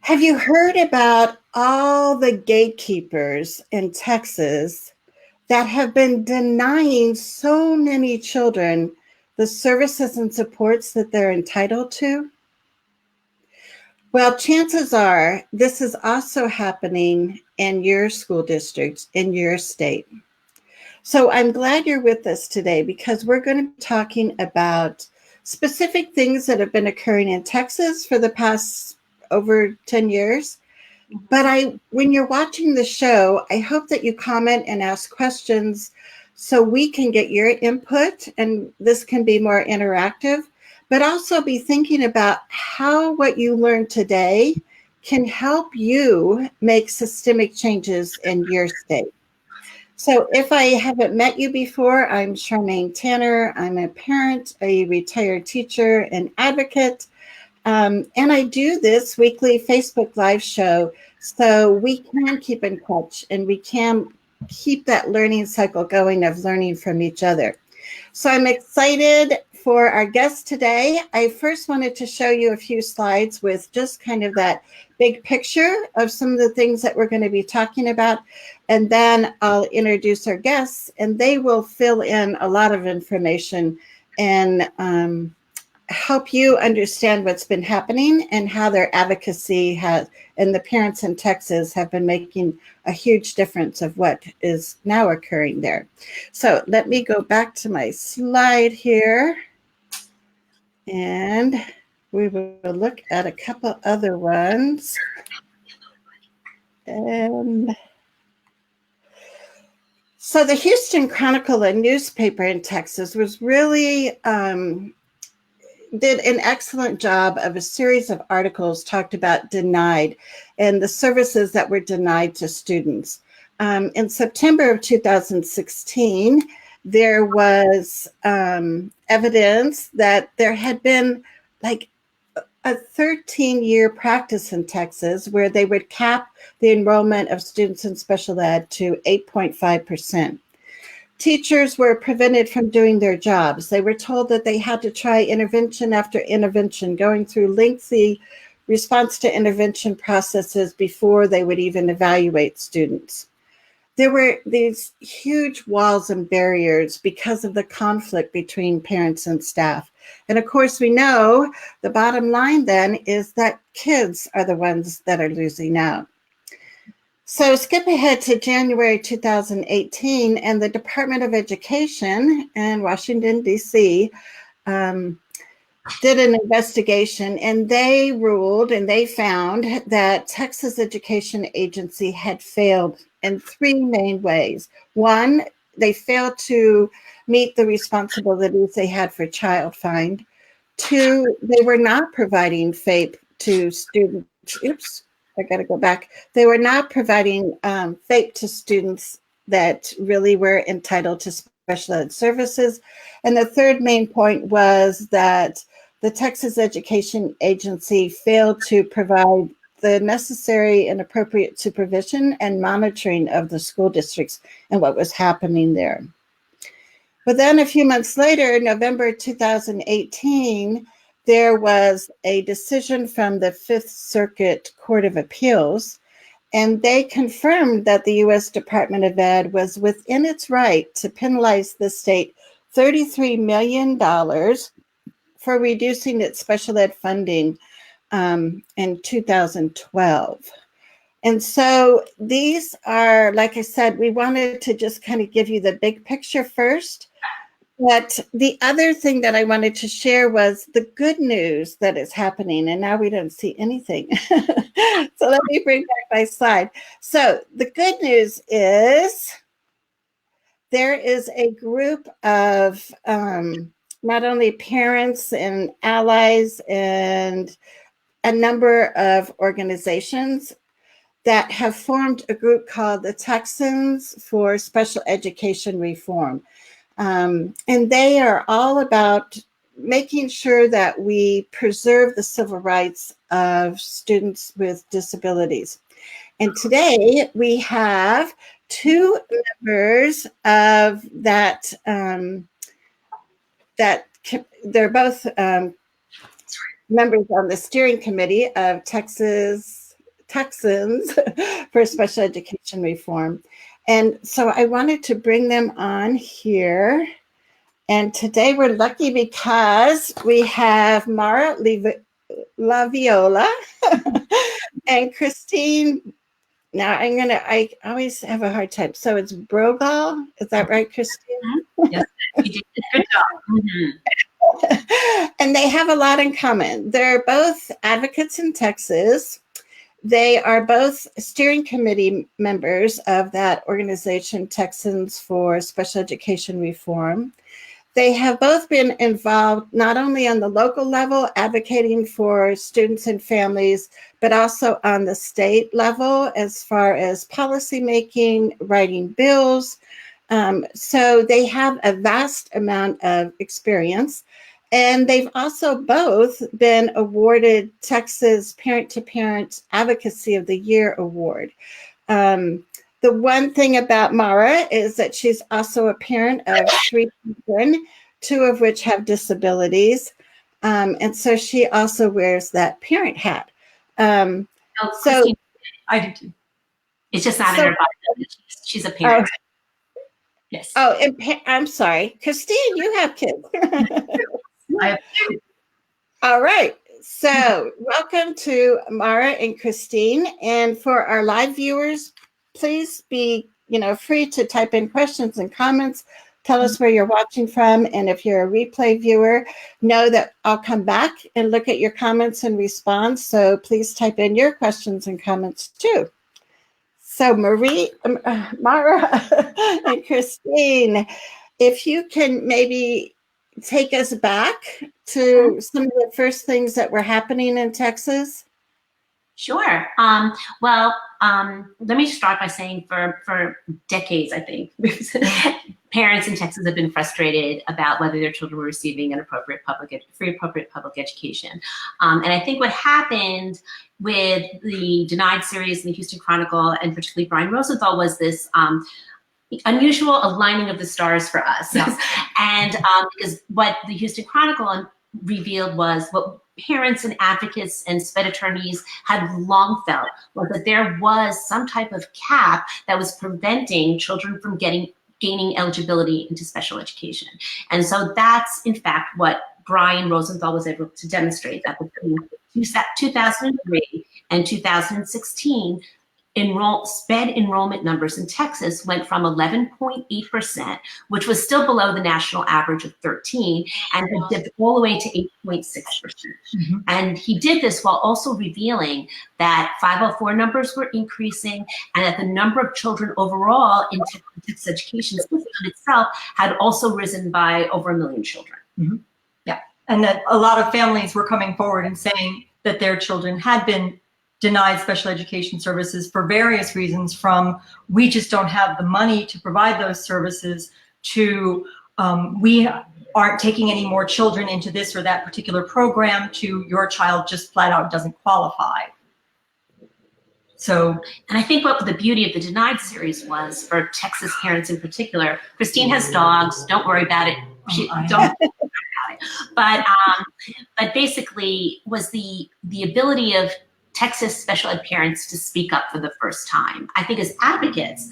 Have you heard about all the gatekeepers in Texas that have been denying so many children the services and supports that they're entitled to? Well, chances are this is also happening in your school districts, in your state. So I'm glad you're with us today because we're going to be talking about specific things that have been occurring in Texas for the past over 10 years. But when you're watching the show, I hope that you comment and ask questions so we can get your input and this can be more interactive, but also be thinking about how what you learned today can help you make systemic changes in your state. So if I haven't met you before, I'm Charmaine Tanner. I'm a parent, a retired teacher, an advocate. And I do this weekly Facebook Live show so we can keep in touch and we can keep that learning cycle going of learning from each other. So I'm excited for our guest today. I first wanted to show you a few slides with just kind of that big picture of some of the things that we're going to be talking about. And then I'll introduce our guests and they will fill in a lot of information and help you understand what's been happening and how their advocacy has, and the parents in Texas have been making a huge difference of what is now occurring there. So let me go back to my slide here and we will look at a couple other ones. And so the Houston Chronicle, a newspaper in Texas, was really did an excellent job of a series of articles talked about denied and the services that were denied to students. In September of 2016, there was evidence that there had been like a 13-year practice in Texas where they would cap the enrollment of students in special ed to 8.5%. Teachers were prevented from doing their jobs. They were told that they had to try intervention after intervention, going through lengthy response to intervention processes before they would even evaluate students. There were these huge walls and barriers because of the conflict between parents and staff. And of course, we know the bottom line then is that kids are the ones that are losing out. So skip ahead to January 2018, and the Department of Education in Washington, D.C. Did an investigation, and they ruled and they found that Texas Education Agency had failed in three main ways. One, they failed to meet the responsibilities they had for child find. Two, they were not providing FAPE to students. I got to go back. They were not providing FAPE to students that really were entitled to special ed services. And the third main point was that the Texas Education Agency failed to provide the necessary and appropriate supervision and monitoring of the school districts and what was happening there. But then a few months later, November 2018, there was a decision from the Fifth Circuit Court of Appeals, and they confirmed that the U.S. Department of Ed was within its right to penalize the state $33 million for reducing its special ed funding in 2012. And so these are, like I said, we wanted to just kind of give you the big picture first. But the other thing that I wanted to share was the good news that is happening. And now we don't see anything. So let me bring back my slide. So the good news is there is a group of not only parents and allies and a number of organizations that have formed a group called the Texans for Special Education Reform. And they are all about making sure that we preserve the civil rights of students with disabilities. And today we have two members of that, they're both members on the steering committee of Texas Texans for special education reform. And so I wanted to bring them on here. And today we're lucky because we have Mara LaViola and Christine. Now I always have a hard time. So it's Broughal. Is that right, Christine? Yes, you did a good job. Mm-hmm. And they have a lot in common. They're both advocates in Texas. They are both steering committee members of that organization, Texans for Special Education Reform. They have both been involved not only on the local level, advocating for students and families, but also on the state level as far as policymaking, writing bills. So they have a vast amount of experience. And they've also both been awarded Texas Parent-to-Parent Advocacy of the Year Award. The one thing about Mara is that she's also a parent of 3 children, 2 of which have disabilities. And so she also wears that parent hat. So I do too. It's just not in her bio. She's a parent. Yes. Oh, I'm sorry. Christine, you have kids. I have 2. All right. So welcome to Mara and Christine. And for our live viewers, please be free to type in questions and comments. Tell us where you're watching from. And if you're a replay viewer, know that I'll come back and look at your comments and respond. So please type in your questions and comments too. So Mara and Christine, if you can maybe take us back to some of the first things that were happening in Texas. Sure. Let me start by saying for decades, I think, parents in Texas have been frustrated about whether their children were receiving an appropriate public education. And I think what happened with the Denied series in the Houston Chronicle, and particularly Brian Rosenthal, was this unusual aligning of the stars for us. Yes. And because what the Houston Chronicle revealed was what parents and advocates and SPED attorneys had long felt, was that there was some type of cap that was preventing children from gaining eligibility into special education. And so that's, in fact, what Brian Rosenthal was able to demonstrate, that between 2003 and 2016, SPED enrollment numbers in Texas went from 11.8%, which was still below the national average of 13%, and had dipped all the way to 8.6%. Mm-hmm. And he did this while also revealing that 504 numbers were increasing, and that the number of children overall in Texas education system itself had also risen by over 1 million children. Mm-hmm. Yeah, and that a lot of families were coming forward and saying that their children had been denied special education services for various reasons, from we just don't have the money to provide those services, to we aren't taking any more children into this or that particular program, to your child just flat out doesn't qualify. So, and I think what the beauty of the Denied series was for Texas parents in particular, Christine has dogs, don't worry about it. But basically was the ability of Texas special ed parents to speak up for the first time. I think as advocates,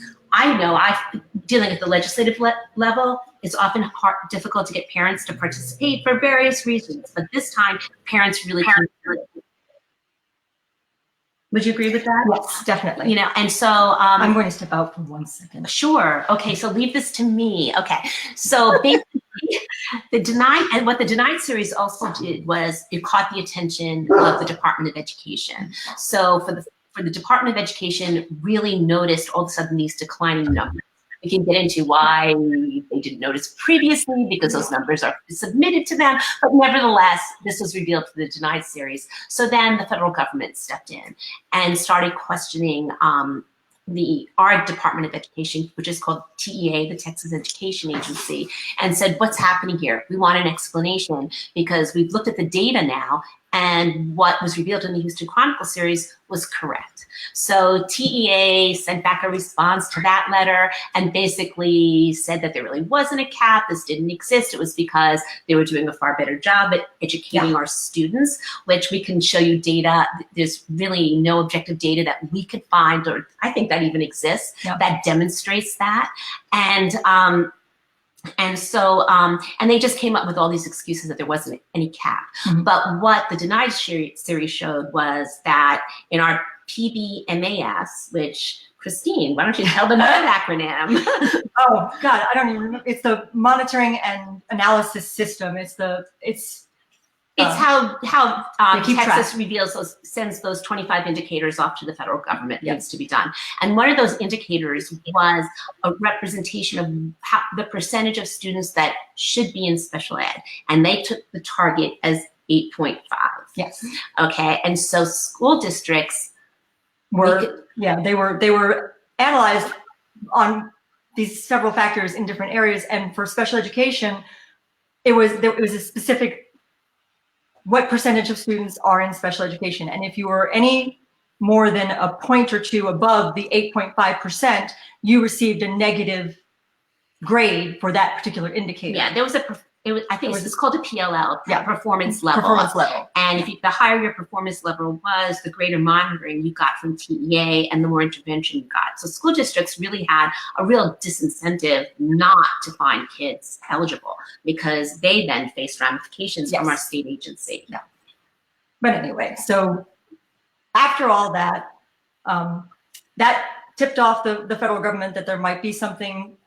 dealing at the legislative level, it's often difficult to get parents to participate for various reasons. But this time, parents really came through. Would you agree with that? Yes, definitely. And so I'm going to step out for 1 second. Sure. Okay, so leave this to me. Okay, so basically, what the Denied series also did was it caught the attention of the Department of Education. So for the Department of Education, really noticed all of a sudden these declining numbers. We can get into why they didn't notice previously, because those numbers are submitted to them, but nevertheless, this was revealed through the Denied series. So then the federal government stepped in and started questioning our Department of Education, which is called TEA, the Texas Education Agency, and said, what's happening here? We want an explanation, because we've looked at the data now, and what was revealed in the Houston Chronicle series was correct. So TEA sent back a response to that letter and basically said that there really wasn't a cap. This didn't exist. It was because they were doing a far better job at educating our students, which we can show you data. There's really no objective data that we could find, or I think that even exists, that demonstrates that. And they just came up with all these excuses that there wasn't any cap. But what the denied series showed was that in our PBMAS, which, Christine, why don't you tell them that acronym? Oh God, I don't even remember. It's the Monitoring and Analysis System. It's how Texas sends those 25 indicators off to the federal government. Needs to be done. And one of those indicators was a representation of the percentage of students that should be in special ed. And they took the target as 8.5. Yes. Okay. And so school districts they were analyzed on these several factors in different areas. And for special education, it was a specific what percentage of students are in special education. And if you were any more than a point or two above the 8.5%, you received a negative grade for that particular indicator. Yeah, there was it's called a PLL, performance level. Performance level. And the higher your performance level was, the greater monitoring you got from TEA and the more intervention you got. So school districts really had a real disincentive not to find kids eligible because they then faced ramifications from our state agency. Yeah. But anyway, so after all that, that tipped off the federal government that there might be something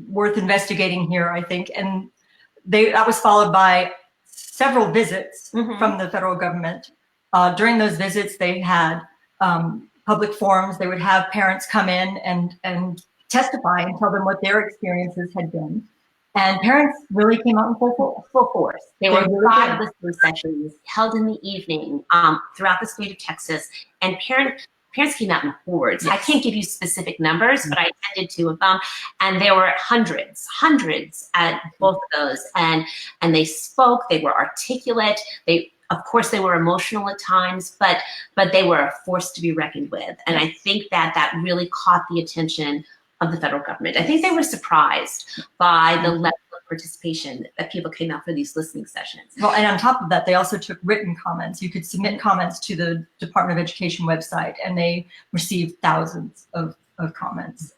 worth investigating here, I think. And that was followed by several visits from the federal government. During those visits, they had public forums. They would have parents come in and testify and tell them what their experiences had been. And parents really came out in full force. There were five listening sessions held in the evening throughout the state of Texas, and parents came out in hordes. I can't give you specific numbers, but I attended 2 of them, and there were hundreds at both of those. And they spoke. They were articulate. Of course, they were emotional at times, but they were a force to be reckoned with. And I think that really caught the attention of the federal government. I think they were surprised by the level of participation that people came out for these listening sessions. Well, and on top of that, they also took written comments. You could submit comments to the Department of Education website, and they received thousands of comments.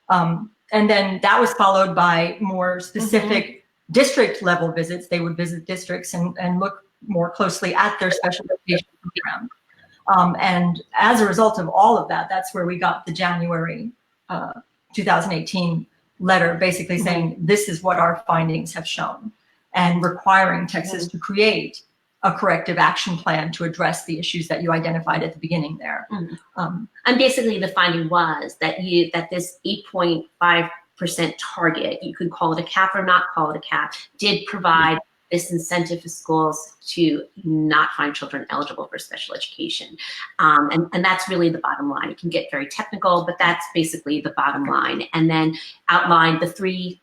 And then that was followed by more specific district level visits. They would visit districts and look more closely at their special education program. And as a result of all of that, that's where we got the January 2018 letter basically saying this is what our findings have shown, and requiring Texas to create a corrective action plan to address the issues that you identified at the beginning there. And basically the finding was that this 8.5% target, you could call it a cap or not call it a cap, did provide this incentive for schools to not find children eligible for special education. And that's really the bottom line. It can get very technical, but that's basically the bottom line. And then outline the three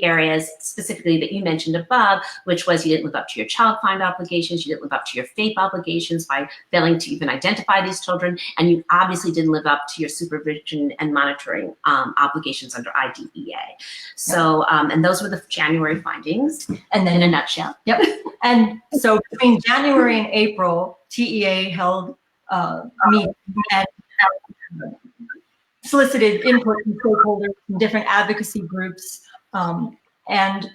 areas specifically that you mentioned above, which was you didn't live up to your child find obligations, you didn't live up to your FAPE obligations by failing to even identify these children, and you obviously didn't live up to your supervision and monitoring obligations under IDEA. So, and those were the January findings, and then in a nutshell. Yep. And so between January and April, TEA held meetings and solicited input from stakeholders from different advocacy groups, and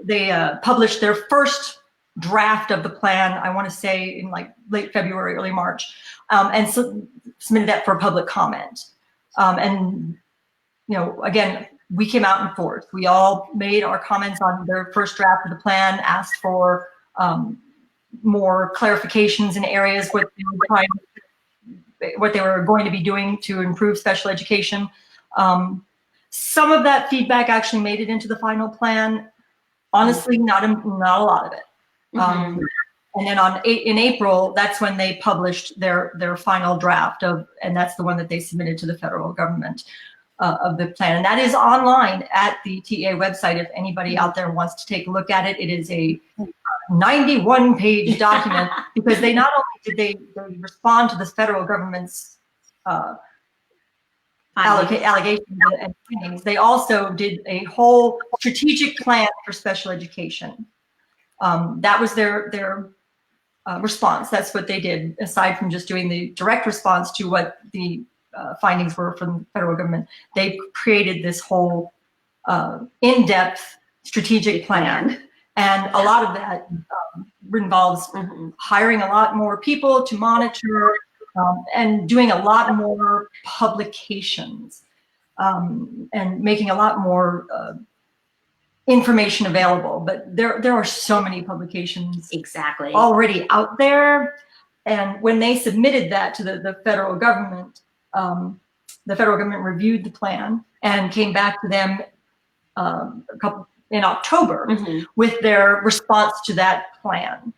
they published their first draft of the plan, I want to say in like late February, early March, and submitted that for public comment. And, again, we came out in force. We all made our comments on their first draft of the plan, asked for more clarifications in areas what they were going to be doing to improve special education. Some of that feedback actually made it into the final plan. Honestly, not a lot of it. And then in April, that's when they published their final draft and that's the one that they submitted to the federal government. of the plan. And that is online at the TA website if anybody out there wants to take a look at it. It is a 91-page document because they not only did they respond to the federal government's allegations and findings, they also did a whole strategic plan for special education. That was their response. That's what they did, aside from just doing the direct response to what the findings were from the federal government. They created this whole in-depth strategic plan. And a lot of that involves hiring a lot more people to monitor and doing a lot more publications and making a lot more information available. But there are so many publications already out there. And when they submitted that to the federal government reviewed the plan and came back to them in October with their response to that plan.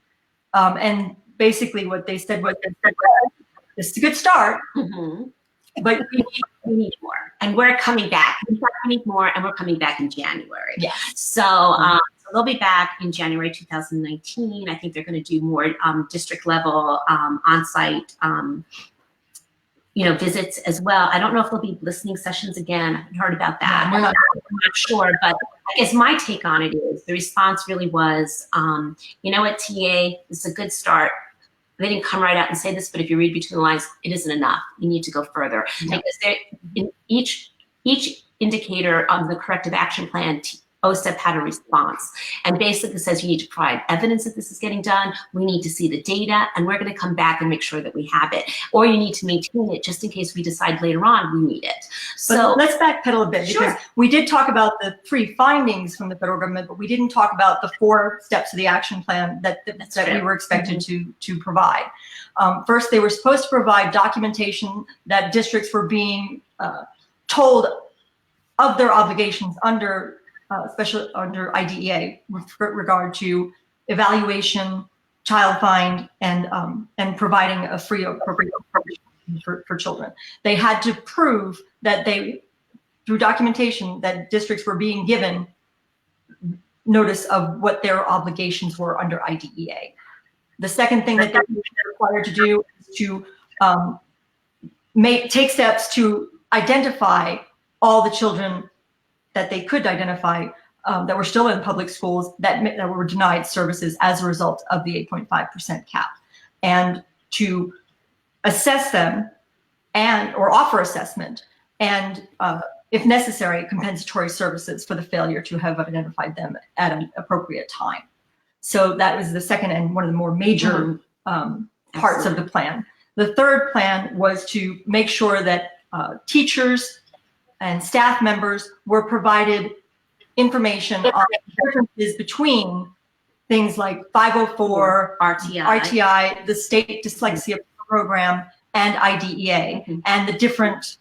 And basically what they said was, this is a good start, but we need more. And we're coming back. We need more, and we're coming back in January. Yes. So they'll be back in January 2019. I think they're going to do more district level on-site visits as well. I don't know if there'll be listening sessions again. I haven't heard about that. I'm not sure, but I guess my take on it is the response really was, you know what, TA, this is a good start. They didn't come right out and say this, but if you read between the lines, it isn't enough. You need to go further. Yeah. Because in each indicator of the corrective action plan, OSTEP had a response and basically says you need to provide evidence that this is getting done. We need to see the data, and we're going to come back and make sure that we have it. Or you need to maintain it just in case we decide later on we need it. So but let's backpedal a bit because we did talk about the 3 findings from the federal government, but we didn't talk about the 4 steps of the action plan that we were expected to provide. First, they were supposed to provide documentation that districts were being told of their obligations under especially under IDEA with regard to evaluation, child find, and providing a free appropriate for children. They had to prove that through documentation, that districts were being given notice of what their obligations were under IDEA. The second thing that they were required to do is to take steps to identify all the children that they could identify that were still in public schools that were denied services as a result of the 8.5% cap, and to assess them or offer assessment and, if necessary, compensatory services for the failure to have identified them at an appropriate time. So that was the second and one of the more major parts of the plan. The third plan was to make sure that teachers and staff members were provided information on the differences between things like 504, RTI, the state dyslexia program, and IDEA, and the different,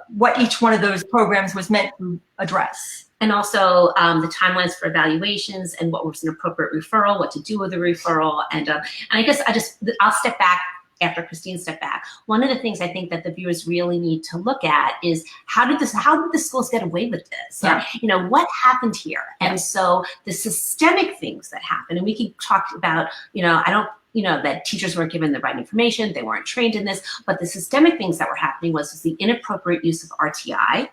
what each one of those programs was meant to address. And also the timelines for evaluations and what was an appropriate referral, what to do with the referral. And I guess I'll step back after Christine stepped back. One of the things I think that the viewers really need to look at is how did the schools get away with this? Yeah. What happened here? And so the systemic things that happened, and we can talk about, that teachers weren't given the right information, they weren't trained in this, but the systemic things that were happening was the inappropriate use of RTI,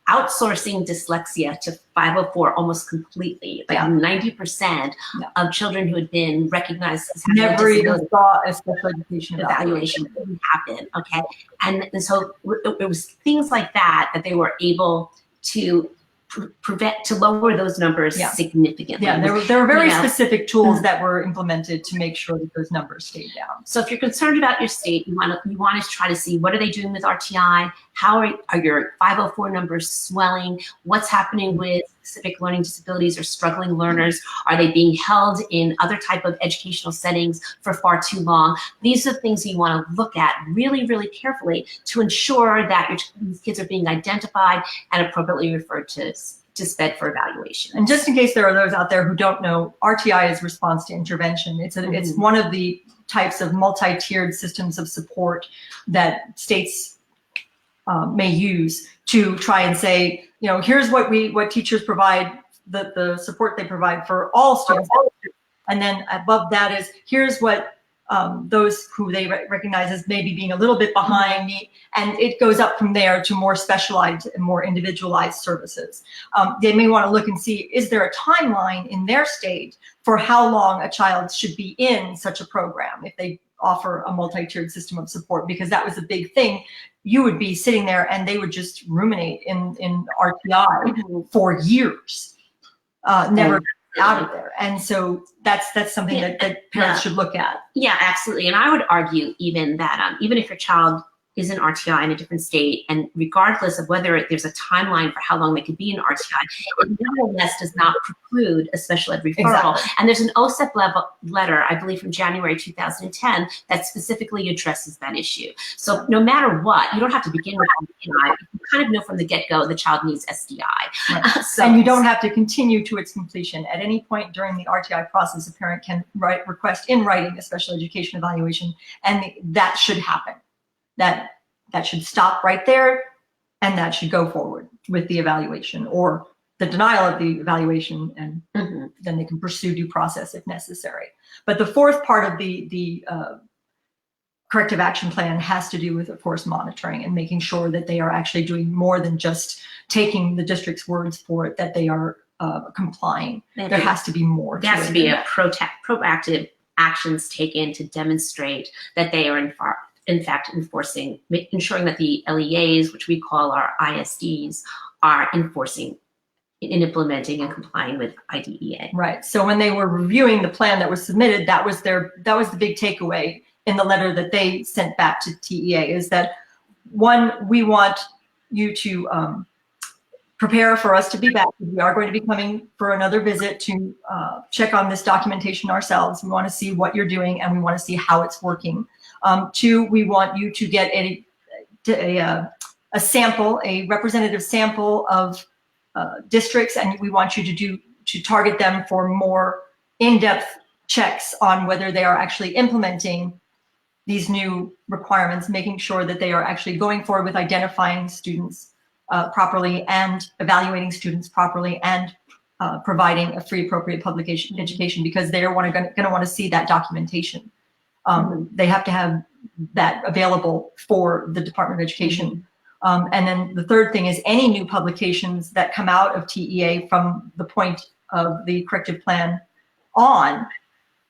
outsourcing dyslexia to 504 almost completely. Like 90% of children who had been recognized as having never even saw a special education evaluation didn't happen, And so it was things like that they were able to to lower those numbers significantly. Yeah, there were very specific tools that were implemented to make sure that those numbers stayed down. So if you're concerned about your state, you want to try to see what are they doing with RTI? How are your 504 numbers swelling? What's happening with specific learning disabilities or struggling learners? Are they being held in other type of educational settings for far too long? These are things you want to look at really, really carefully to ensure that these kids are being identified and appropriately referred to SPED for evaluation. And just in case there are those out there who don't know, RTI is response to intervention. It's one of the types of multi-tiered systems of support that states may use to try and say, here's what teachers provide, the support they provide for all students. And then above that is, here's what those who they recognize as maybe being a little bit behind me, and it goes up from there to more specialized and more individualized services. They may want to look and see, is there a timeline in their state for how long a child should be in such a program if they offer a multi-tiered system of support, because that was a big thing. You would be sitting there and they would just ruminate in RTI for years, never out of there. And so that's something that parents should look at. Yeah, absolutely. And I would argue even that even if your child is in RTI in a different state, and regardless of whether there's a timeline for how long they could be in RTI, it nevertheless does not preclude a special ed referral. Exactly. And there's an OSEP letter, I believe from January 2010, that specifically addresses that issue. So no matter what, you don't have to begin with RTI. You kind of know from the get-go the child needs SDI. Right. And you don't have to continue to its completion. At any point during the RTI process, a parent can request in writing a special education evaluation, and that should happen. That should stop right there, and that should go forward with the evaluation or the denial of the evaluation, and then they can pursue due process if necessary. But the fourth part of the corrective action plan has to do with, of course, monitoring and making sure that they are actually doing more than just taking the district's words for it, that they are complying. There has to be more. There has to be a proactive actions taken to demonstrate that they are in fact ensuring that the LEAs, which we call our ISDs, are enforcing and implementing and complying with IDEA. Right. So when they were reviewing the plan that was submitted, that was the big takeaway in the letter that they sent back to TEA, is that, one, we want you to prepare for us to be back. We are going to be coming for another visit to check on this documentation ourselves. We want to see what you're doing, and we want to see how it's working. Two, we want you to get a sample, a representative sample of districts, and we want you to target them for more in-depth checks on whether they are actually implementing these new requirements, making sure that they are actually going forward with identifying students properly and evaluating students properly, and providing a free appropriate public education, because they're going to want to see that documentation. They have to have that available for the Department of Education. And then the third thing is, any new publications that come out of TEA from the point of the corrective plan on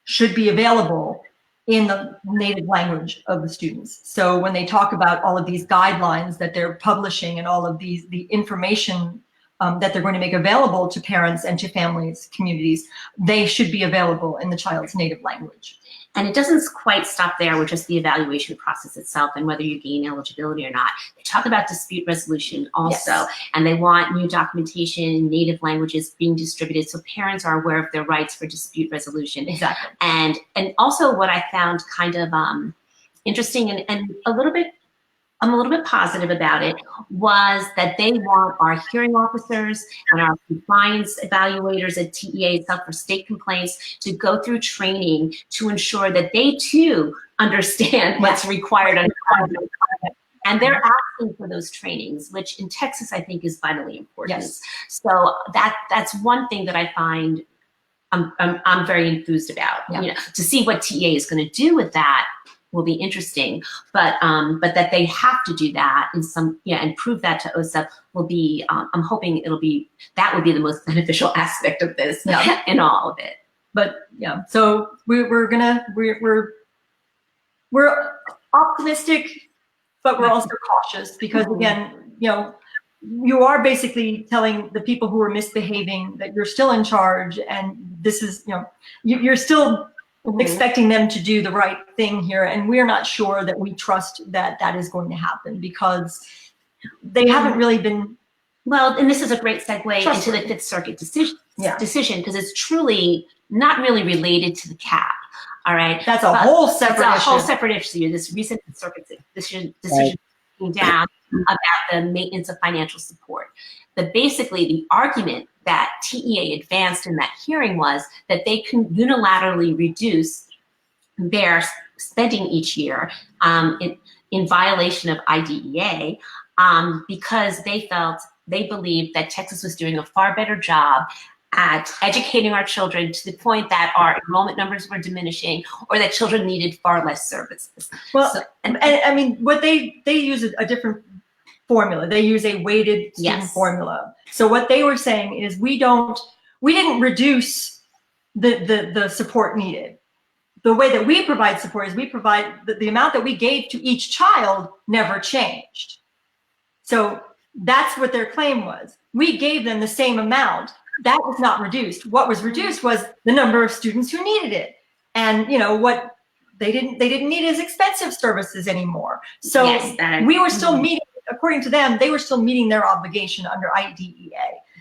should be available in the native language of the students. So when they talk about all of these guidelines that they're publishing and all of the information that they're going to make available to parents and to families, communities, they should be available in the child's native language. And it doesn't quite stop there with just the evaluation process itself and whether you gain eligibility or not. They talk about dispute resolution also, yes. And they want new documentation in native languages being distributed so parents are aware of their rights for dispute resolution. Exactly. And also what I found kind of interesting and I'm a little bit positive about it, was that they want our hearing officers and our compliance evaluators at TEA itself for state complaints to go through training to ensure that they too understand what's required under contract. And they're asking for those trainings, which in Texas I think is vitally important. Yes. So that's one thing that I find I'm very enthused about. Yeah. You know, to see what TEA is going to do with that will be interesting, but that they have to do that and prove that to OSEP will be. I'm hoping that would be the most beneficial aspect of this in all of it. But yeah, so we're optimistic, but we're also cautious, because again, you are basically telling the people who are misbehaving that you're still in charge, and this is you're still expecting them to do the right thing here, and we're not sure that we trust that is going to happen, because they haven't really been. Well, and this is a great segue into the Fifth Circuit decision, because it's truly not really related to the cap. All right, that's a whole separate issue. This recent Fifth Circuit decision came down about the maintenance of financial support. But basically, the argument that TEA advanced in that hearing was that they can unilaterally reduce their spending each year in violation of IDEA, because they believed that Texas was doing a far better job at educating our children to the point that our enrollment numbers were diminishing, or that children needed far less services. Well, so, and I mean, what they use a different formula. They use a weighted student formula. So what they were saying is we didn't reduce the support needed. The way that we provide support is we provide the amount that we gave to each child never changed. So that's what their claim was. We gave them the same amount. That was not reduced. What was reduced was the number of students who needed it. And what they didn't need as expensive services anymore. So we were still meeting, according to them, they were still meeting their obligation under IDEA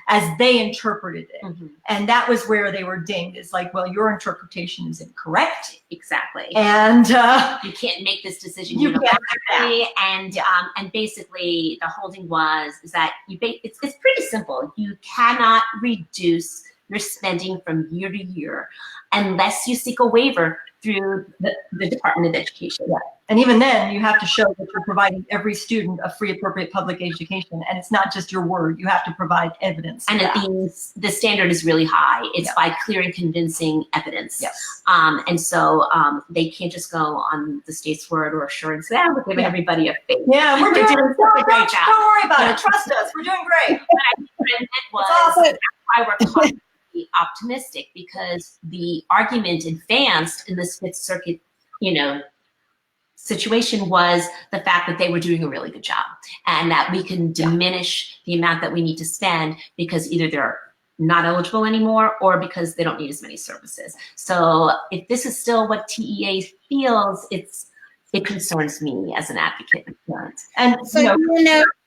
as they interpreted it. Mm-hmm. And that was where they were dinged. It's like, well, your interpretation is incorrect. Exactly. And you can't make this decision unilaterally. And basically the holding is that it's pretty simple. You cannot reduce your spending from year to year unless you seek a waiver through the Department of Education. Yeah. And even then, you have to show that you're providing every student a free, appropriate public education. And it's not just your word. You have to provide evidence. And the standard is really high. It's by clear and convincing evidence. Yes. And so they can't just go on the state's word or assurance. We're giving everybody a faith. Yeah, we're doing a great job. Don't worry about it. Trust us. We're doing great. What I meant was, that's why we're cautiously optimistic, because the argument advanced in this Fifth Circuit, situation was the fact that they were doing a really good job, and that we can diminish the amount that we need to spend because either they're not eligible anymore or because they don't need as many services. So if this is still what TEA feels, it concerns me as an advocate of parents. And so,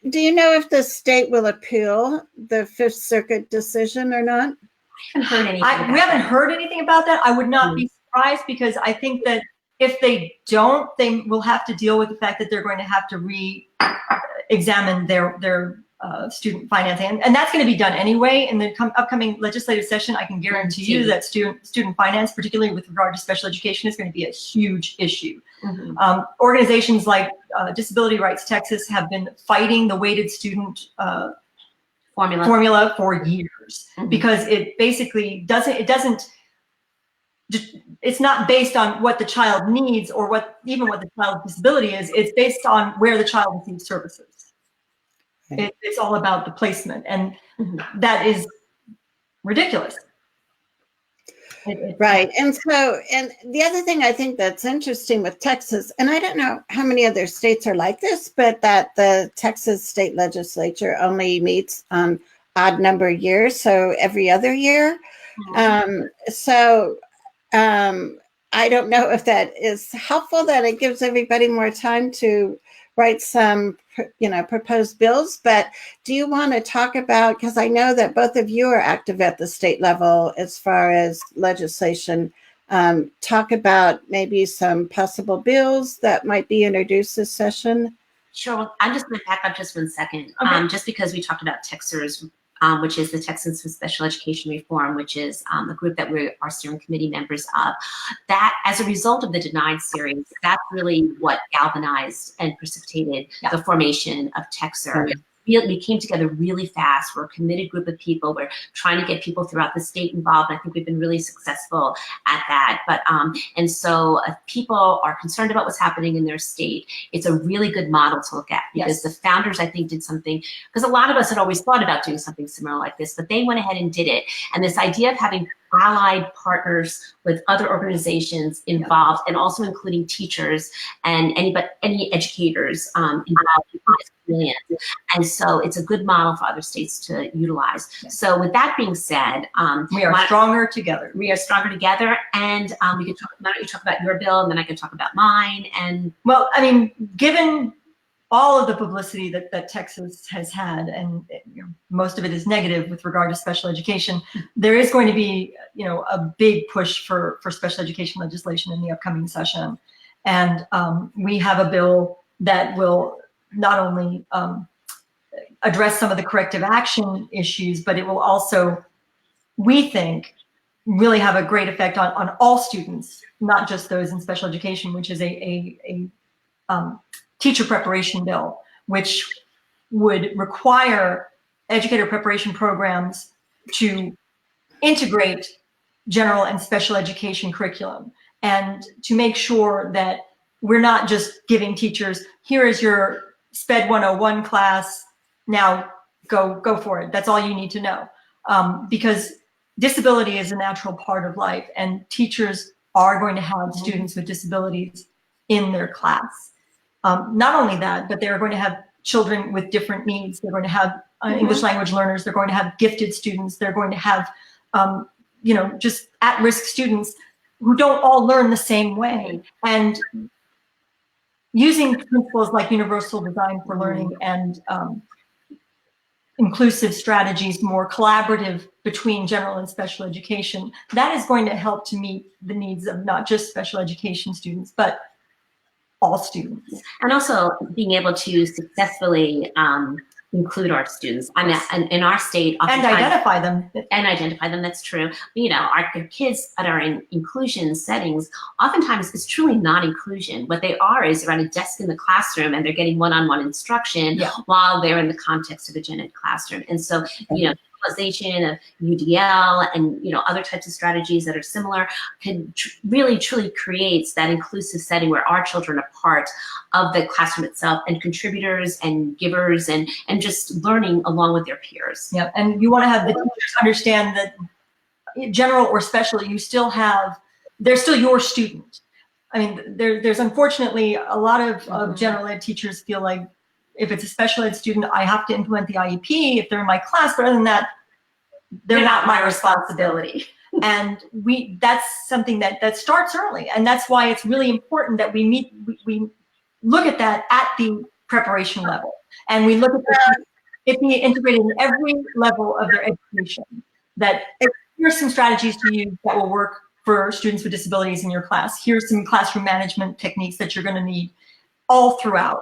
do you know if the state will appeal the Fifth Circuit decision or not? I haven't heard anything. We haven't heard anything about that. I would not be surprised, because I think that if they don't, they will have to deal with the fact that they're going to have to re-examine their student financing, and that's going to be done anyway in the upcoming legislative session. I can guarantee you that student finance, particularly with regard to special education, is going to be a huge issue. Mm-hmm. Organizations like Disability Rights Texas have been fighting the weighted student formula for years, because it basically it's not based on what the child needs or what the child's disability is. It's based on where the child receives services. Right. It's all about the placement, and that is ridiculous. Right. And the other thing I think that's interesting with Texas, and I don't know how many other states are like this, but that the Texas state legislature only meets on odd number years, so every other year. I don't know if that is helpful, that it gives everybody more time to write some, proposed bills. But do you want to talk about, because I know that both of you are active at the state level as far as legislation, talk about maybe some possible bills that might be introduced this session? Sure. I'm just going to back up just 1 second, just because we talked about Texers, which is the Texans for Special Education Reform, which is a group that we are steering committee members of. That, as a result of the Denied series, that's really what galvanized and precipitated the formation of Texer. We came together really fast. We're a committed group of people. We're trying to get people throughout the state involved. And I think we've been really successful at that. But and so if people are concerned about what's happening in their state, it's a really good model to look at, because the founders, I think, did something, because a lot of us had always thought about doing something similar like this, but they went ahead and did it. And this idea of having allied partners with other organizations involved, and also including teachers and any educators involved is brilliant. And so it's a good model for other states to utilize. So with that being said, we are stronger together. We are stronger together, and we can talk. Why don't you talk about your bill, and then I can talk about mine. And well, I mean, given all of the publicity that Texas has had, and most of it is negative with regard to special education, there is going to be a big push for special education legislation in the upcoming session. And we have a bill that will not only address some of the corrective action issues, but it will also, we think, really have a great effect on all students, not just those in special education, which is a teacher preparation bill, which would require educator preparation programs to integrate general and special education curriculum, and to make sure that we're not just giving teachers, here is your SPED 101 class, now go for it. That's all you need to know. Because disability is a natural part of life, and teachers are going to have students with disabilities in their class. Not only that, but they're going to have children with different needs. They're going to have English language learners. They're going to have gifted students. They're going to have, just at-risk students who don't all learn the same way. And using principles like universal design for learning and inclusive strategies, more collaborative between general and special education, that is going to help to meet the needs of not just special education students, but all students. And also being able to successfully include our students. In our state, and identify them. That's true. Our kids that are in inclusion settings, oftentimes it's truly not inclusion. What they are is they're at a desk in the classroom and they're getting one-on-one instruction while they're in the context of a gen ed classroom. And so, utilization of UDL and other types of strategies that are similar can really truly creates that inclusive setting where our children are part of the classroom itself and contributors and givers and just learning along with their peers. Yeah, and you want to have the teachers understand that general or special, they're still your student. I mean, there's unfortunately a lot of general ed teachers feel like if it's a special ed student, I have to implement the IEP if they're in my class, but other than that, they're not my responsibility. And that's something that starts early. And that's why it's really important that we look at that at the preparation level. And we look at it being integrated in every level of their education. That here's some strategies to use that will work for students with disabilities in your class. Here's some classroom management techniques that you're going to need all throughout.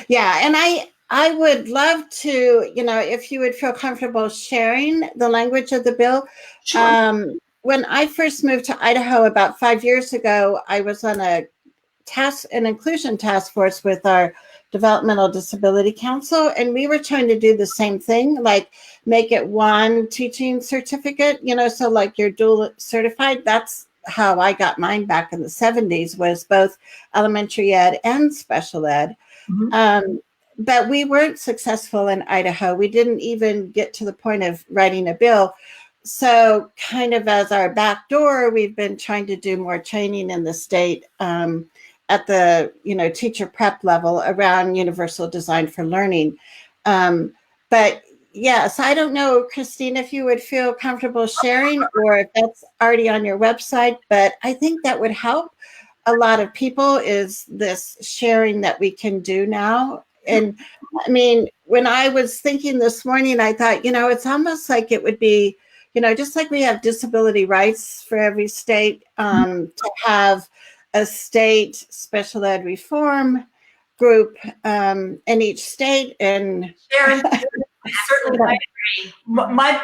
Yeah, and I would love to, if you would feel comfortable sharing the language of the bill. Sure. When I first moved to Idaho about 5 years ago, I was on an inclusion task force with our Developmental Disability Council, and we were trying to do the same thing, like make it one teaching certificate, so like you're dual certified. That's how I got mine back in the 70s, was both elementary ed and special ed. Mm-hmm. But we weren't successful in Idaho. We didn't even get to the point of writing a bill. So kind of as our back door, we've been trying to do more training in the state at the, teacher prep level around universal design for learning. But yes, I don't know, Christine, if you would feel comfortable sharing or if that's already on your website, but I think that would help a lot of people, is this sharing that we can do now. And I mean, when I was thinking this morning, I thought, it's almost like it would be, just like we have disability rights for every state, to have a state special ed reform group in each state. And Sharon, certainly I agree.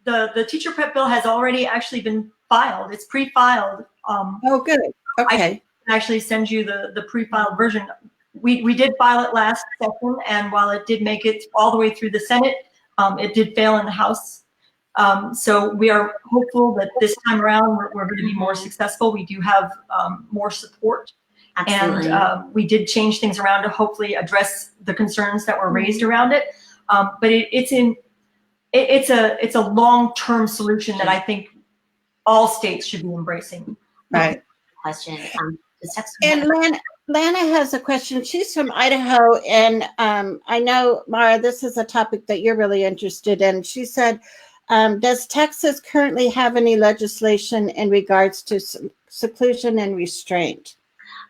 The teacher prep bill has already actually been filed. It's pre-filed. Oh, good. Okay. I can actually send you the pre-filed version. We did file it last session, and while it did make it all the way through the Senate, it did fail in the House. So we are hopeful that this time around we're going to be more successful. We do have more support. Absolutely. And we did change things around to hopefully address the concerns that were raised around it. But it's a long-term solution that I think all states should be embracing. Right. Question. And Lana has a question. She's from Idaho, and I know, Mara, this is a topic that you're really interested in. She said, does Texas currently have any legislation in regards to seclusion and restraint?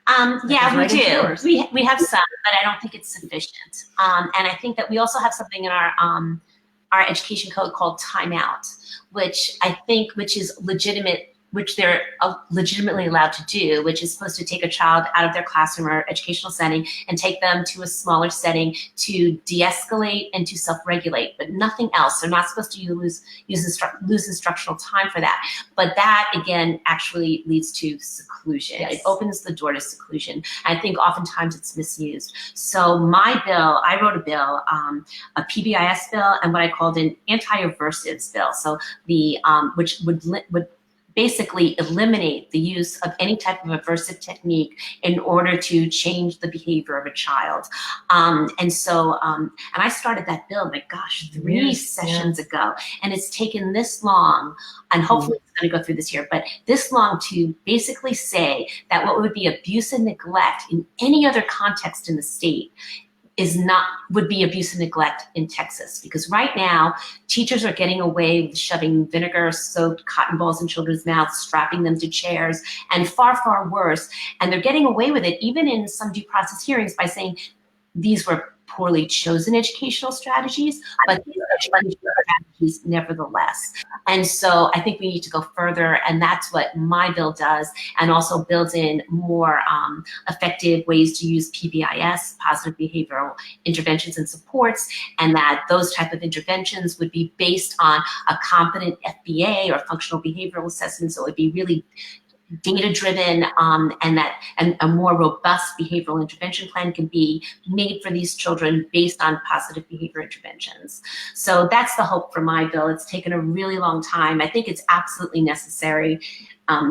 Yeah, we do. We have some, but I don't think it's sufficient. And I think that we also have something in our education code called timeout, which is legitimate which they're legitimately allowed to do, which is supposed to take a child out of their classroom or educational setting and take them to a smaller setting to de-escalate and to self-regulate, but nothing else. They're not supposed to lose instructional time for that. But that, again, actually leads to seclusion. Yes. It opens the door to seclusion. I think oftentimes it's misused. So my bill, I wrote a bill, a PBIS bill, and what I called an anti-aversives bill. So the which would basically eliminate the use of any type of aversive technique in order to change the behavior of a child. And I started that bill, my gosh, 3 sessions ago. And it's taken this long, and hopefully it's going to go through this year, but this long to basically say that what would be abuse and neglect in any other context in the state would be abuse and neglect in Texas. Because right now, teachers are getting away with shoving vinegar-soaked cotton balls in children's mouths, strapping them to chairs, and far, far worse. And they're getting away with it, even in some due process hearings, by saying these were poorly chosen educational strategies, but these are educational strategies nevertheless. And so I think we need to go further, and that's what my bill does, and also builds in more effective ways to use PBIS, positive behavioral interventions and supports, and that those type of interventions would be based on a competent FBA or functional behavioral assessment, so it would be really data-driven, and a more robust behavioral intervention plan can be made for these children based on positive behavior interventions. So that's the hope for my bill. It's taken a really long time. I think it's absolutely necessary.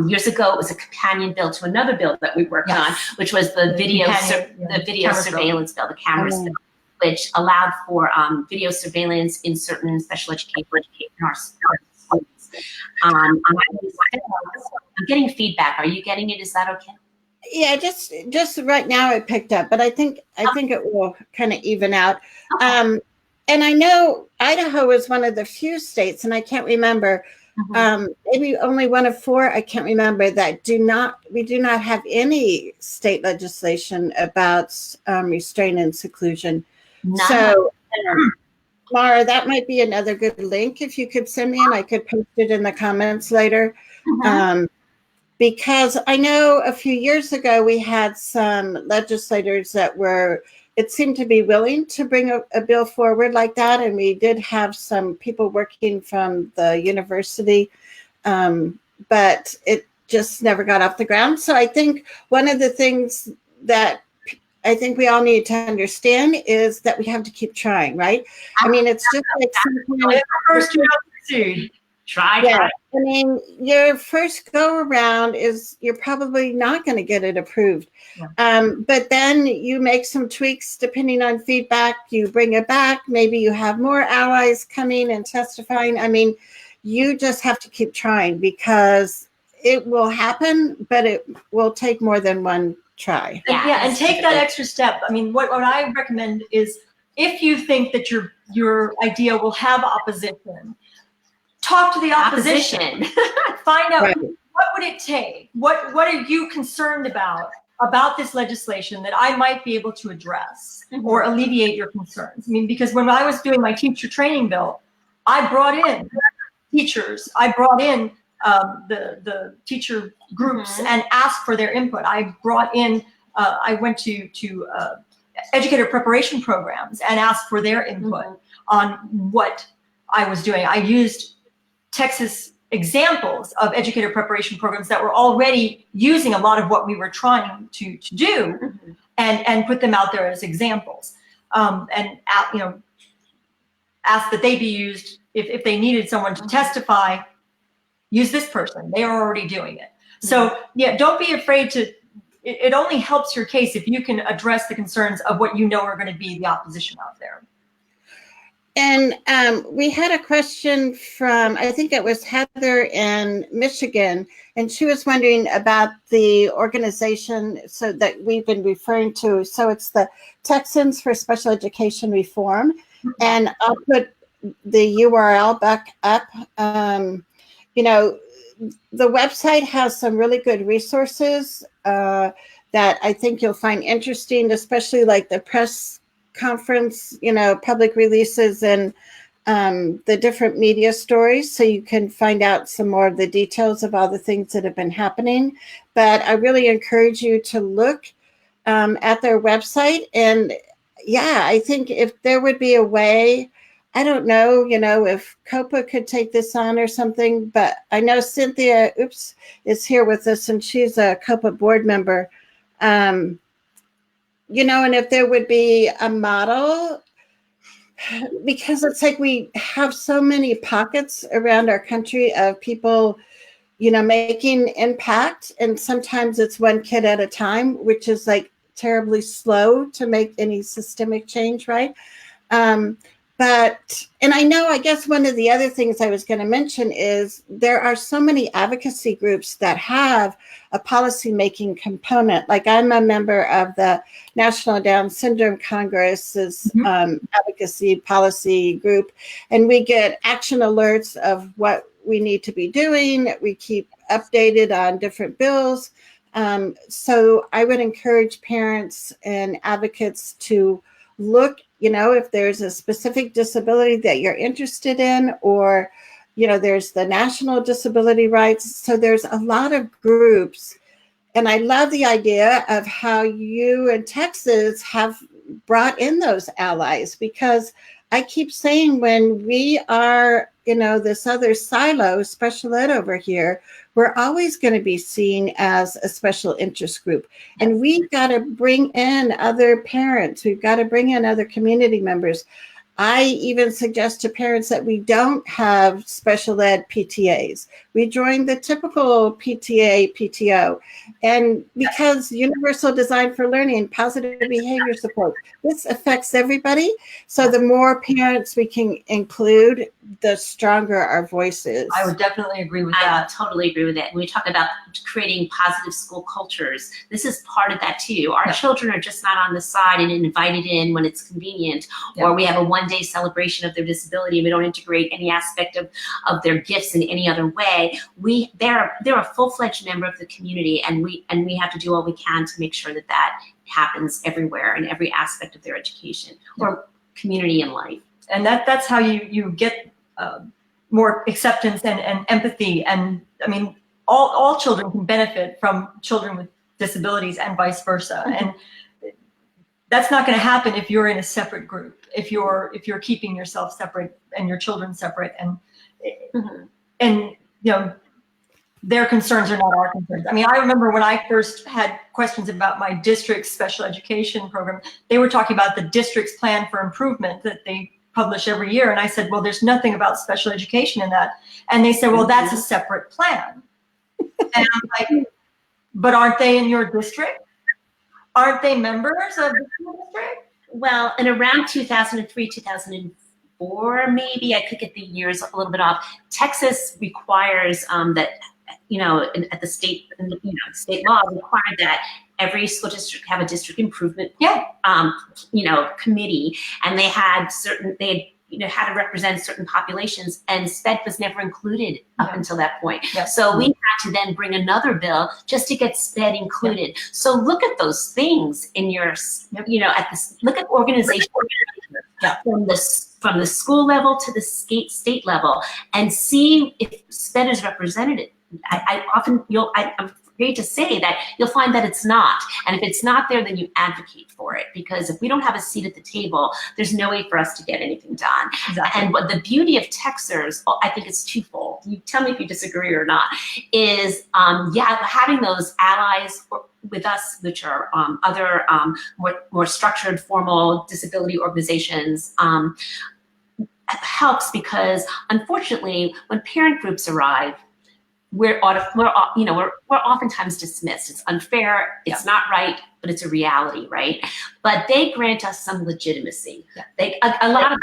Years ago, it was a companion bill to another bill that we worked on, which was the video surveillance bill, the cameras bill, which allowed for video surveillance in certain special education in our schools. I'm getting feedback. Are you getting it? Is that okay? Yeah, just right now it picked up, but I think it will kind of even out. Okay. And I know Idaho is one of the few states, and I can't remember, maybe only one of 4, I can't remember, that we do not have any state legislation about restraint and seclusion. None. So. Mara, that might be another good link if you could send me, and I could post it in the comments later. Because I know a few years ago we had some legislators that it seemed to be willing to bring a bill forward like that, and we did have some people working from the university, but it just never got off the ground. So I think one of the things that I think we all need to understand is that we have to keep trying, right? I mean, it's just like sometimes first try. I mean, your first go around you're probably not going to get it approved. Yeah. But then you make some tweaks depending on feedback, you bring it back, maybe you have more allies coming and testifying. I mean, you just have to keep trying, because it will happen, but it will take more than one try. And take that extra step. I mean, what I recommend is, if you think that your idea will have opposition, talk to the opposition. Find out what would it take? What are you concerned about this legislation that I might be able to address or alleviate your concerns? I mean, because when I was doing my teacher training bill, I brought in teachers. I brought in the teacher groups and asked for their input. I brought in, I went to educator preparation programs and asked for their input on what I was doing. I used Texas examples of educator preparation programs that were already using a lot of what we were trying to do, and put them out there as examples, and ask that they be used if they needed someone to testify. Use this person. They are already doing it. So don't be afraid to. It only helps your case if you can address the concerns of what you know are going to be the opposition out there. And we had a question from, I think it was Heather in Michigan, and she was wondering about the organization so that we've been referring to. So it's the Texans for Special Education Reform, and I'll put the URL back up. The website has some really good resources that I think you'll find interesting, especially like the press conference, public releases, and the different media stories so you can find out some more of the details of all the things that have been happening. But I really encourage you to look at their website. And yeah, I think if there would be a way, I don't know, if COPA could take this on or something, but I know Cynthia, is here with us, and she's a COPA board member. And if there would be a model, because it's like we have so many pockets around our country of people, making impact. And sometimes it's one kid at a time, which is like terribly slow to make any systemic change, right? And I guess one of the other things I was going to mention is there are so many advocacy groups that have a policy-making component. Like I'm a member of the National Down Syndrome Congress's advocacy policy group, and we get action alerts of what we need to be doing. We keep updated on different bills. So I would encourage parents and advocates to look, if there's a specific disability that you're interested in, or, there's the National Disability Rights. So there's a lot of groups. And I love the idea of how you in Texas have brought in those allies, because I keep saying when we are, this other silo, special ed over here, we're always going to be seen as a special interest group. And we've got to bring in other parents. We've got to bring in other community members. I even suggest to parents that we don't have special ed PTAs. We join the typical PTA, PTO. And because universal design for learning, positive behavior support, this affects everybody. So the more parents we can include, the stronger our voices. I would definitely agree with that. I totally agree with it. When we talk about creating positive school cultures, this is part of that too. Our children are just not on the side and invited in when it's convenient, or we have a one-day celebration of their disability and we don't integrate any aspect of their gifts in any other way. They're a full-fledged member of the community, and we have to do all we can to make sure that happens everywhere in every aspect of their education or community and life. And that's how you get more acceptance and empathy. And I mean, all children can benefit from children with disabilities and vice versa. And that's not going to happen if you're in a separate group, if you're keeping yourself separate and your children separate, and their concerns are not our concerns. I mean, I remember when I first had questions about my district's special education program, they were talking about the district's plan for improvement that they publish every year. And I said, well, there's nothing about special education in that. And they said, well, that's a separate plan. And I'm like, but aren't they in your district? Aren't they members of the school district? Well, in around 2003, 2004, maybe, I could get the years a little bit off, Texas requires that, at the state, state law required that every school district have a district improvement, committee, and they had had to represent certain populations, and SPED was never included up until that point. So we had to then bring another bill just to get SPED included. So look at those things in your, look at organization from the school level to the state level, and see if SPED is represented. I'm afraid to say that you'll find that it's not. And if it's not there, then you advocate for it, because if we don't have a seat at the table, there's no way for us to get anything done. Exactly. And what the beauty of Texers, I think it's twofold. You tell me if you disagree or not, is having those allies with us, which are other more structured, formal disability organizations, helps, because unfortunately, when parent groups arrive, we're oftentimes dismissed. It's unfair, it's not right, but it's a reality, right? But they grant us some legitimacy. A lot of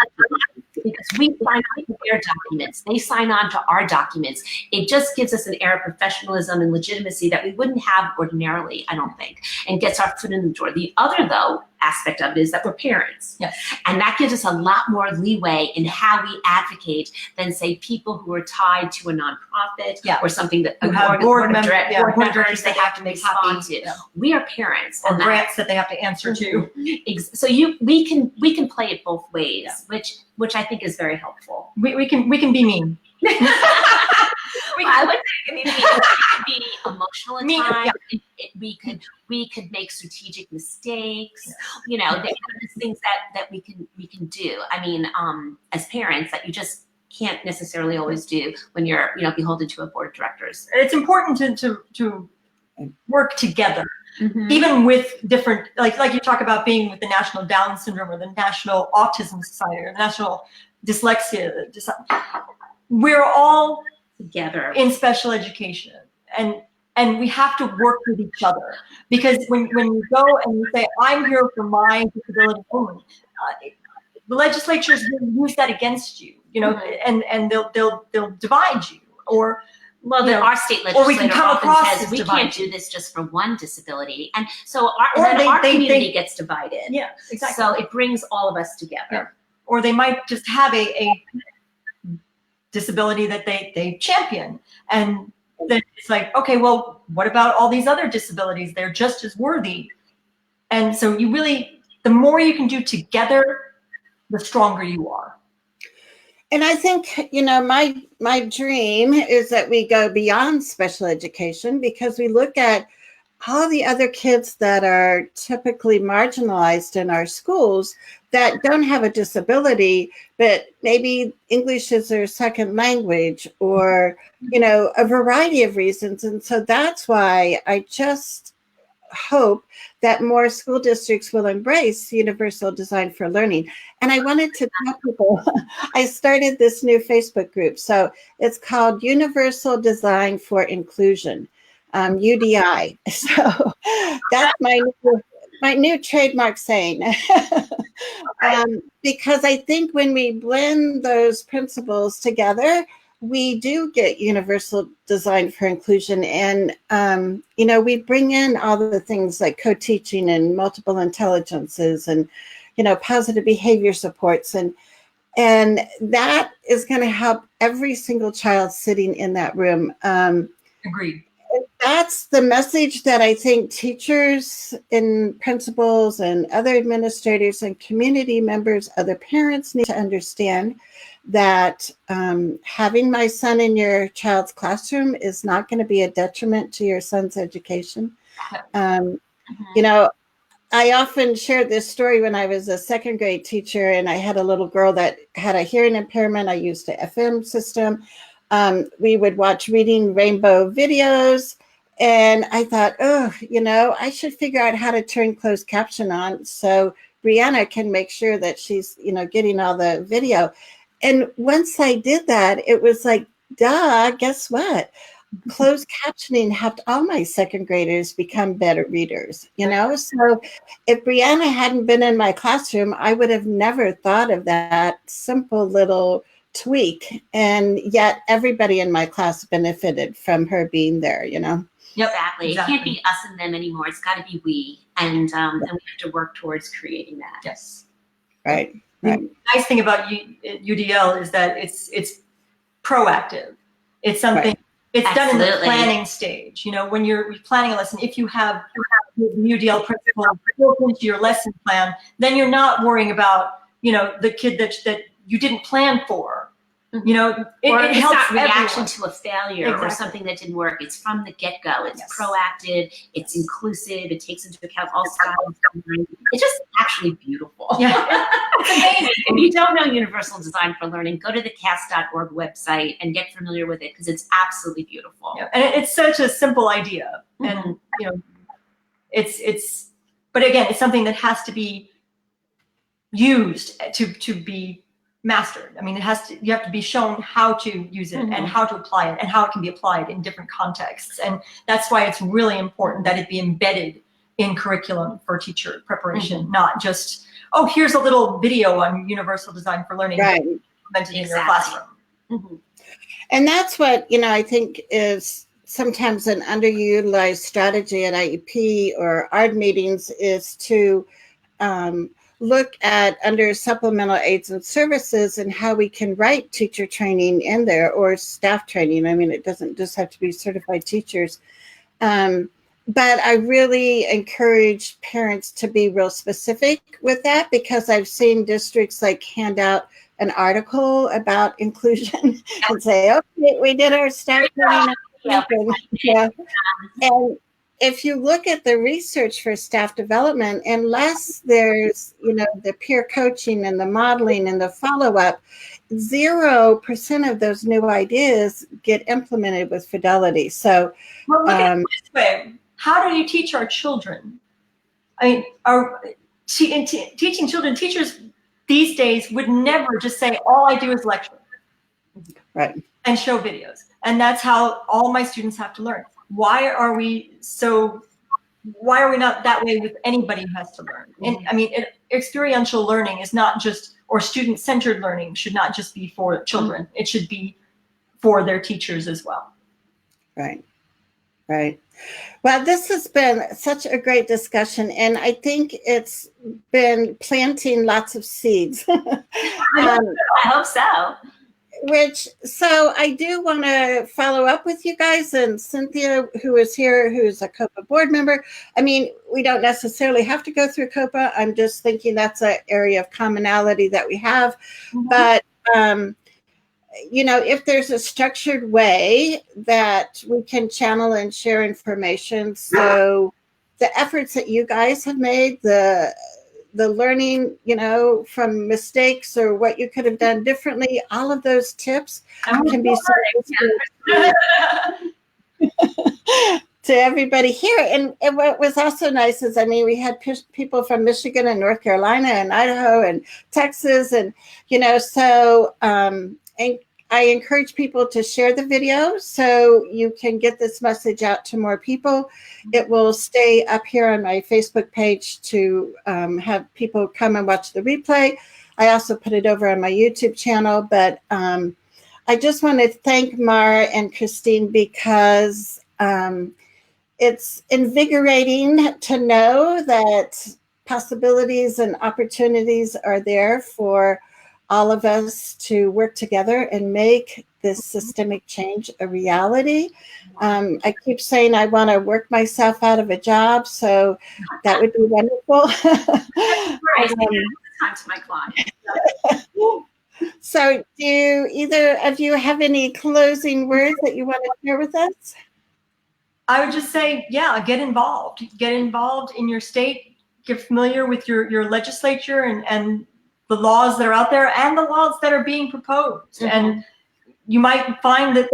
because we sign on to their documents, they sign on to our documents. It just gives us an air of professionalism and legitimacy that we wouldn't have ordinarily, I don't think, and gets our foot in the door. The other, though, aspect of it is that we're parents. Yes. And that gives us a lot more leeway in how we advocate than, say, people who are tied to a nonprofit or something that board members they have to respond to. Yeah. We are parents. Or grants that they have to answer to. So we can play it both ways, which I think is very helpful. We can be mean. I would say it could be emotional at times. Yeah. We could make strategic mistakes. Yeah. You know, there's things that we can do. I mean, as parents, that you just can't necessarily always do when you're beholden to a board of directors. It's important to work together, even with different like you talk about being with the National Down Syndrome or the National Autism Society or the National Dyslexia. We're all together in special education, and we have to work with each other, because when you go and you say, I'm here for my disability only, the legislatures will use that against you, and they'll divide you, or our state legislature often says we can't do this just for one disability, and so our community gets divided. Yeah, exactly. So it brings all of us together. Yeah. Or they might just have a disability that they champion, and then it's like, okay, well, what about all these other disabilities? They're just as worthy. And so the more you can do together, the stronger you are. And I think, my dream is that we go beyond special education, because we look at all the other kids that are typically marginalized in our schools that don't have a disability, but maybe English is their second language, or, a variety of reasons. And so that's why I just hope that more school districts will embrace universal design for learning. And I wanted to tell people, I started this new Facebook group. So it's called Universal Design for Inclusion, UDI. So that's my new trademark saying. Because I think when we blend those principles together, we do get universal design for inclusion. And, we bring in all the things like co-teaching and multiple intelligences and, positive behavior supports. And that is going to help every single child sitting in that room. Agreed. That's the message that I think teachers and principals and other administrators and community members, other parents need to understand, that having my son in your child's classroom is not going to be a detriment to your son's education. I often share this story. When I was a second grade teacher and I had a little girl that had a hearing impairment, I used the FM system. We would watch Reading Rainbow videos, and I thought, I should figure out how to turn closed caption on so Brianna can make sure that she's, getting all the video. And once I did that, it was like, duh, guess what? Closed captioning helped all my second graders become better readers, So if Brianna hadn't been in my classroom, I would have never thought of that simple little tweak. And yet everybody in my class benefited from her being there, Yep, exactly. It can't be us and them anymore. It's got to be we. And we have to work towards creating that. Yes. Right. The nice thing about UDL is that it's proactive. It's something, it's done in the planning stage. When you're planning a lesson, if you have the UDL principle built into your lesson plan, then you're not worrying about, the kid that you didn't plan for. It helps reaction to a failure or something that didn't work. It's from the get-go. It's proactive. It's inclusive. It takes into account all styles. It's just actually beautiful. Yeah. It's amazing. If you don't know Universal Design for Learning, go to the CAST.org website and get familiar with it, because it's absolutely beautiful. Yeah. And it's such a simple idea. And but again, it's something that has to be used to be mastered. I mean, you have to be shown how to use it and how to apply it and how it can be applied in different contexts. And that's why it's really important that it be embedded in curriculum for teacher preparation, not just, here's a little video on Universal Design for Learning implemented in your classroom. And that's what, I think is sometimes an underutilized strategy at IEP or ARD meetings, is to look at under supplemental aids and services and how we can write teacher training in there or staff training. I mean, it doesn't just have to be certified teachers. But I really encourage parents to be real specific with that, because I've seen districts like hand out an article about inclusion and say, okay, we did our staff training. And if you look at the research for staff development, unless there's, the peer coaching and the modeling and the follow-up, 0% of those new ideas get implemented with fidelity. So, well, look at it this way. How do you teach our children? I mean, teaching children, teachers these days would never just say, all I do is lecture. Right. And show videos. And that's how all my students have to learn. Why are we not that way with anybody who has to learn? And I mean, experiential learning is not just, or student-centered learning should not just be for children. It should be for their teachers as well. Right. Right. Well, this has been such a great discussion, and I think it's been planting lots of seeds. I hope so. So I do want to follow up with you guys, and Cynthia, who is here, who's a COPA board member. I mean, we don't necessarily have to go through COPA. I'm just thinking that's an area of commonality that we have. Mm-hmm. But, if there's a structured way that we can channel and share information, so the efforts that you guys have made, the learning, from mistakes or what you could have done differently, all of those tips can be so to everybody here. And what was also nice is, I mean, we had people from Michigan and North Carolina and Idaho and Texas, and, so, and I encourage people to share the video so you can get this message out to more people. It will stay up here on my Facebook page to have people come and watch the replay. I also put it over on my YouTube channel, but I just want to thank Mara and Christine, because it's invigorating to know that possibilities and opportunities are there for all of us to work together and make this systemic change a reality. I keep saying I want to work myself out of a job, so that would be wonderful. Time to my client. So do either of you have any closing words that you want to share with us? I would just say, get involved. Get involved in your state. Get familiar with your legislature and the laws that are out there and the laws that are being proposed. Mm-hmm. And you might find that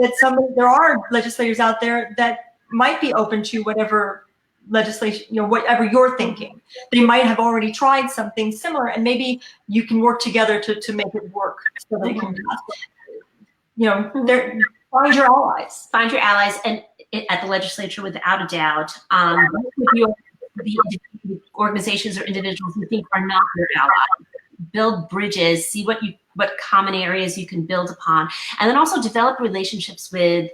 there are legislators out there that might be open to whatever legislation, whatever you're thinking. They might have already tried something similar, and maybe you can work together to make it work so they can, find your allies. Find your allies, and at the legislature, without a doubt, the organizations or individuals you think are not your allies. Build bridges, see what common areas you can build upon, and then also develop relationships with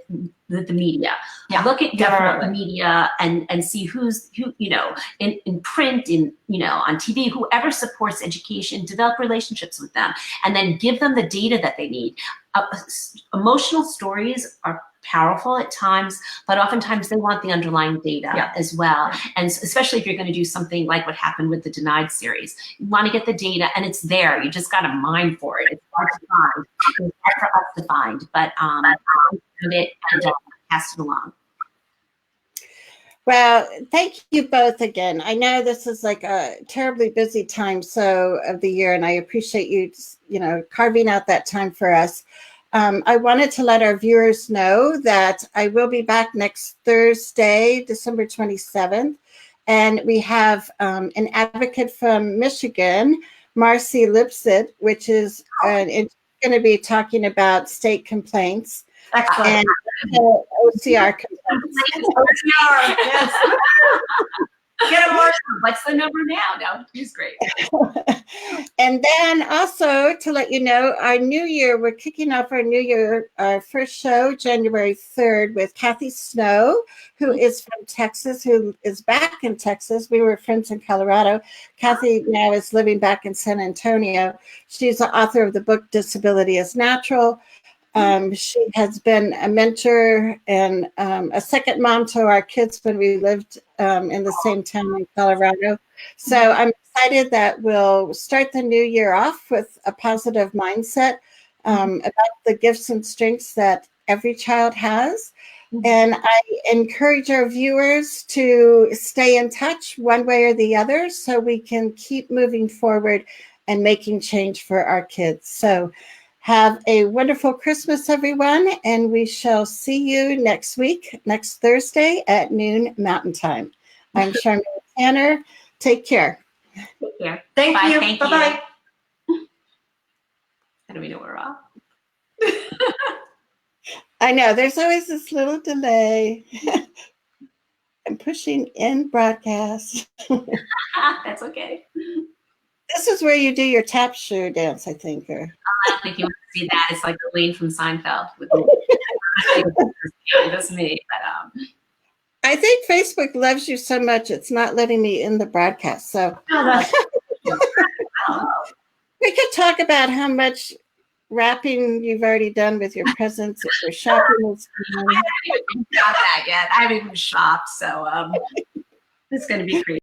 the media. Yeah, look at your media and see who in print, on TV, whoever supports education. Develop relationships with them, and then give them the data that they need. Emotional stories are powerful at times, but oftentimes they want the underlying data as well. And especially if you're going to do something like what happened with the Denied series, you want to get the data, and it's there. You just got to mine for it. It's hard to find. It's hard for us to find, but it and pass it along. Well, thank you both again. I know this is like a terribly busy time of the year, and I appreciate you, carving out that time for us. I wanted to let our viewers know that I will be back next Thursday, December 27th, and we have an advocate from Michigan, Marcy Lipset, which is going to be talking about state complaints. Excellent. And OCR complaints. OCR, yes. Get a Marcy. What's the number now? No, she's great. And then also to let you know, our new year, we're kicking off our new year, our first show, January 3rd, with Kathy Snow, who is from Texas, who is back in Texas. We were friends in Colorado. Kathy now is living back in San Antonio. She's the author of the book Disability is Natural. She has been a mentor and a second mom to our kids when we lived in the same town in Colorado. So I'm excited that we'll start the new year off with a positive mindset about the gifts and strengths that every child has. And I encourage our viewers to stay in touch one way or the other so we can keep moving forward and making change for our kids. So have a wonderful Christmas, everyone, and we shall see you next week, next Thursday at noon Mountain Time. I'm Charmaine Tanner. Take care. Take care. Thank Bye. you. Thank Bye-bye. you. How do we know we're off? I know, there's always this little delay. I'm pushing end broadcast. That's okay. This is where you do your tap shoe dance, I think. Or I don't think you want to see that. It's like Elaine from Seinfeld. With that's me. But I think Facebook loves you so much, it's not letting me in the broadcast. So we could talk about how much wrapping you've already done with your presents, if your shopping is done. I haven't even got that yet. I haven't even shopped, so it's going to be crazy.